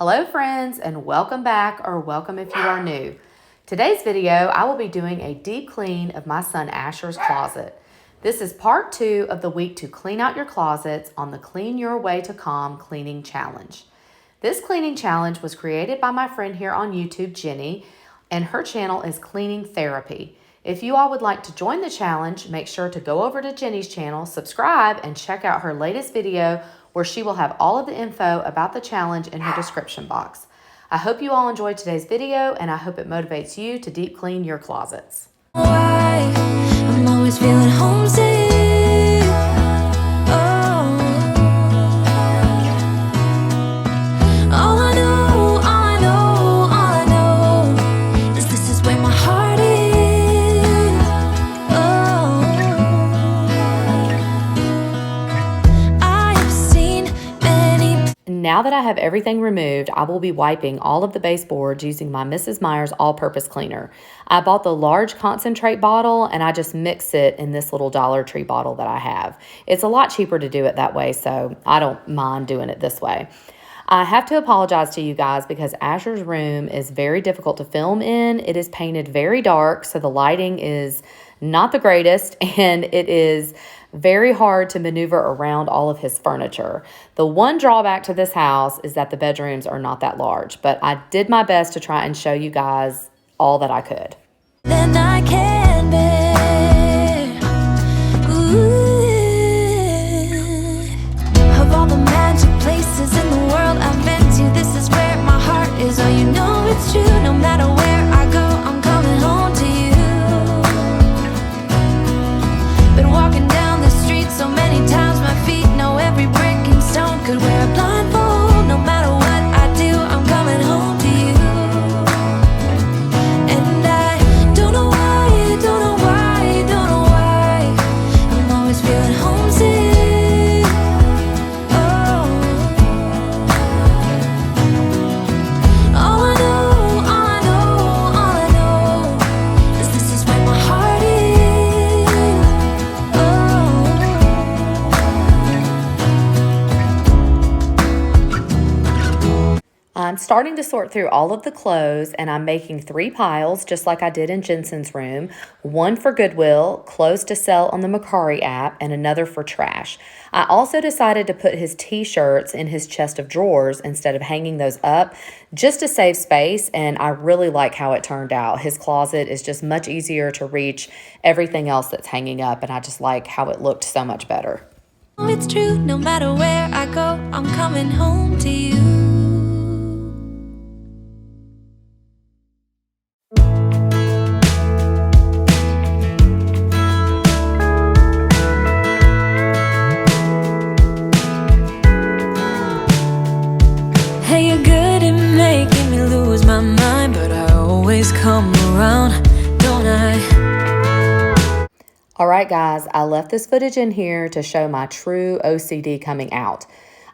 Hello friends, and welcome back, or welcome if you are new. Today's video, I will be doing a deep clean of my son Asher's closet. This is part 2 of the week to clean out your closets on the Clean Your Way to Calm cleaning challenge. This cleaning challenge was created by my friend here on YouTube, Jenny, and her channel is Cleaning Therapy. If you all would like to join the challenge, make sure to go over to Jenny's channel, subscribe, and check out her latest video where she will have all of the info about the challenge in her description box. I hope you all enjoyed today's video, and I hope it motivates you to deep clean your closets. Why I'm always feeling homesick. Now that I have everything removed, I will be wiping all of the baseboards using my Mrs. Meyer's all-purpose cleaner. I bought the large concentrate bottle and I just mix it in this little Dollar Tree bottle that I have. It's a lot cheaper to do it that way, so I don't mind doing it this way. I have to apologize to you guys because Asher's room is very difficult to film in. It is painted very dark, so the lighting is not the greatest, and it is very hard to maneuver around all of his furniture. The one drawback to this house is that the bedrooms are not that large, but I did my best to try and show you guys all that I could. Then I can bear. Of all the magic places in the world I've been to, this is where my heart is. Oh, you know it's true. No matter where I go, I'm coming home to you. Been walking down the street so many times, my feet know every brick and stone. Could wear a blindfold, no matter what I do, I'm coming home to you. And I don't know why, don't know why, don't know why I'm always feeling homesick. Oh, all I know, all I know, all I know is this is where my heart is. I'm starting to sort through all of the clothes, and I'm making 3 piles just like I did in Jensen's room. 1 for Goodwill, clothes to sell on the Mercari app, and another for trash. I also decided to put his t-shirts in his chest of drawers instead of hanging those up just to save space, and I really like how it turned out. His closet is just much easier to reach everything else that's hanging up, and I just like how it looked so much better. Oh, it's true, no matter where I go, I'm coming home to you. Hey, you're good at making me lose my mind, but I always come around, don't I? All right, guys, I left this footage in here to show my true OCD coming out.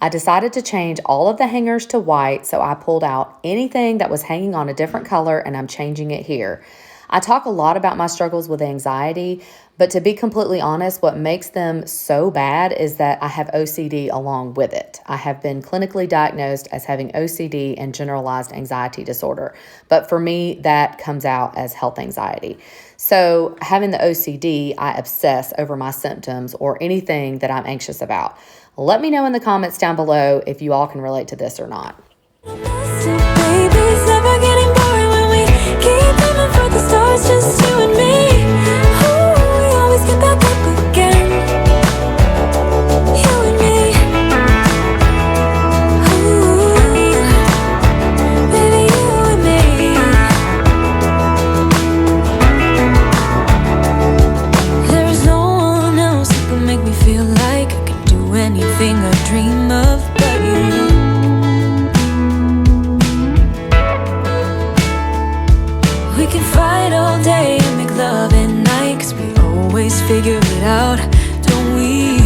I decided to change all of the hangers to white, so I pulled out anything that was hanging on a different color, and I'm changing it here. I talk a lot about my struggles with anxiety, but to be completely honest, what makes them so bad is that I have OCD along with it. I have been clinically diagnosed as having OCD and generalized anxiety disorder, but for me, that comes out as health anxiety. So having the OCD, I obsess over my symptoms or anything that I'm anxious about. Let me know in the comments down below if you all can relate to this or not. Baby's never getting boring when we keep aiming for the stars, just you and me. Ooh, we always get back up again. You and me. Ooh, baby, you and me. There is no one else that can make me feel like I can do anything I dream of but you. We can fight all day and make love at night, 'cause we always figure it out, don't we?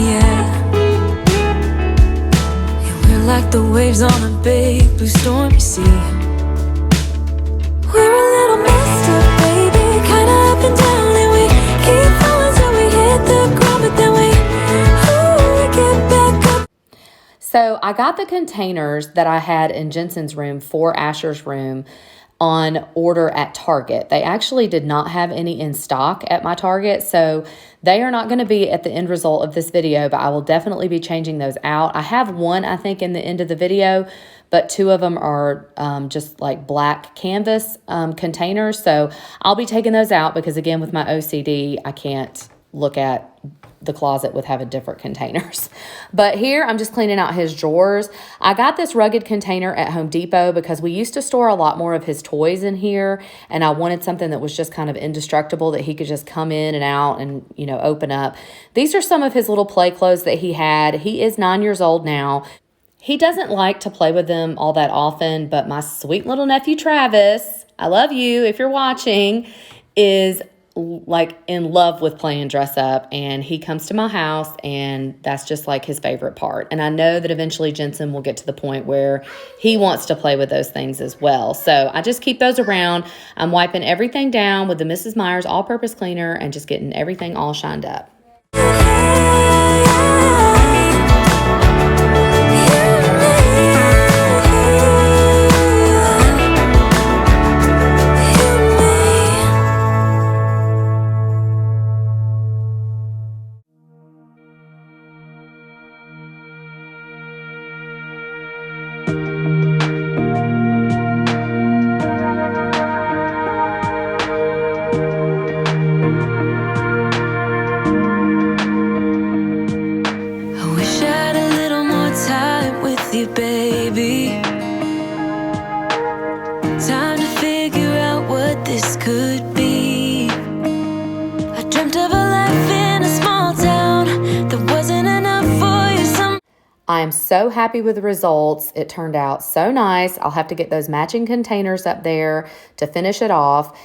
Yeah. Yeah, we're like the waves on a big blue stormy sea. We're a little messed up, baby, kinda up and down, and we keep falling till we hit the ground, but then we get back up. So I got the containers that I had in Jensen's room for Asher's room on order at Target. They actually did not have any in stock at my Target, so they are not going to be at the end result of this video, but I will definitely be changing those out. I have one, I think, in the end of the video, but two of them are just like black canvas containers, so I'll be taking those out because, again, with my OCD, I can't look at the closet with having different containers. But here I'm just cleaning out his drawers. I got this rugged container at Home Depot because we used to store a lot more of his toys in here, and I wanted something that was just kind of indestructible that he could just come in and out and, you know, open up. These are some of his little play clothes that he had. He is 9 years old now. He doesn't like to play with them all that often, but my sweet little nephew Travis, I love you if you're watching, is like in love with playing dress up, and he comes to my house and that's just like his favorite part. And I know that eventually Jensen will get to the point where he wants to play with those things as well. So I just keep those around. I'm wiping everything down with the Mrs. Meyer's all-purpose cleaner and just getting everything all shined up. I am so happy with the results. It turned out so nice. I'll have to get those matching containers up there to finish it off.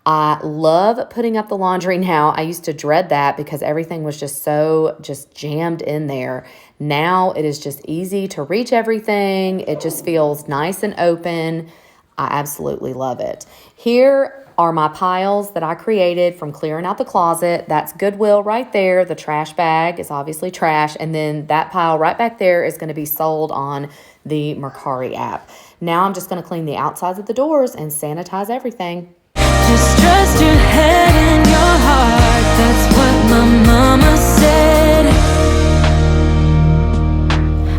I love putting up the laundry now. I used to dread that because everything was just so jammed in there. Now it is just easy to reach everything. It just feels nice and open. I absolutely love it. Here are my piles that I created from clearing out the closet. That's Goodwill right there. The trash bag is obviously trash. And then that pile right back there is going to be sold on the Mercari app. Now I'm just going to clean the outsides of the doors and sanitize everything. Just trust your head and your heart. That's what my mama said.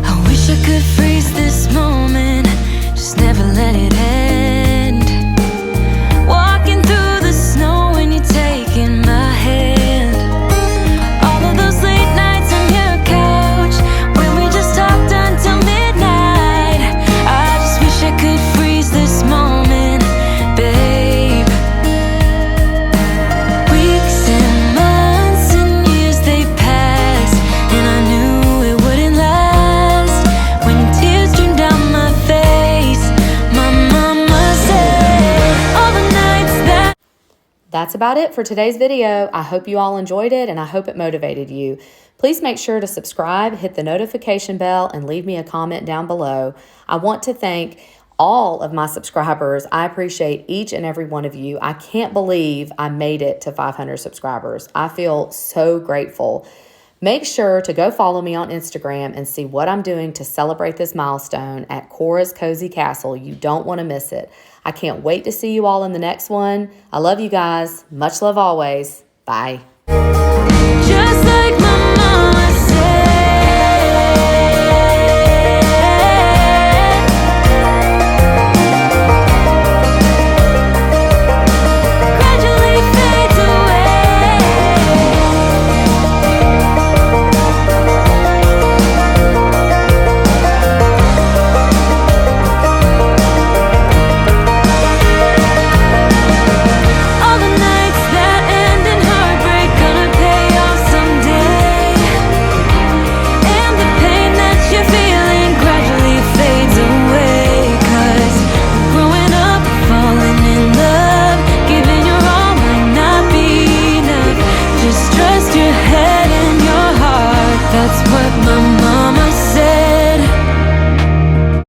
I wish I could freeze this moment, just never let it end. Walking through the snow when you're taking my hand. All of those late nights on your couch when we just talked until midnight. I just wish I could freeze this moment, babe. Weeks and months and years they passed, and I knew it wouldn't last. When tears streamed down my face, my mama said all the nights that. That's about it for today's video. I hope you all enjoyed it and I hope it motivated you. Please make sure to subscribe, hit the notification bell, and leave me a comment down below. I want to thank all of my subscribers. I appreciate each and every one of you. I can't believe I made it to 500 subscribers. I feel so grateful. Make sure to go follow me on Instagram and see what I'm doing to celebrate this milestone at Cora's Cozy Castle. You don't want to miss it. I can't wait to see you all in the next one. I love you guys. Much love always. Bye.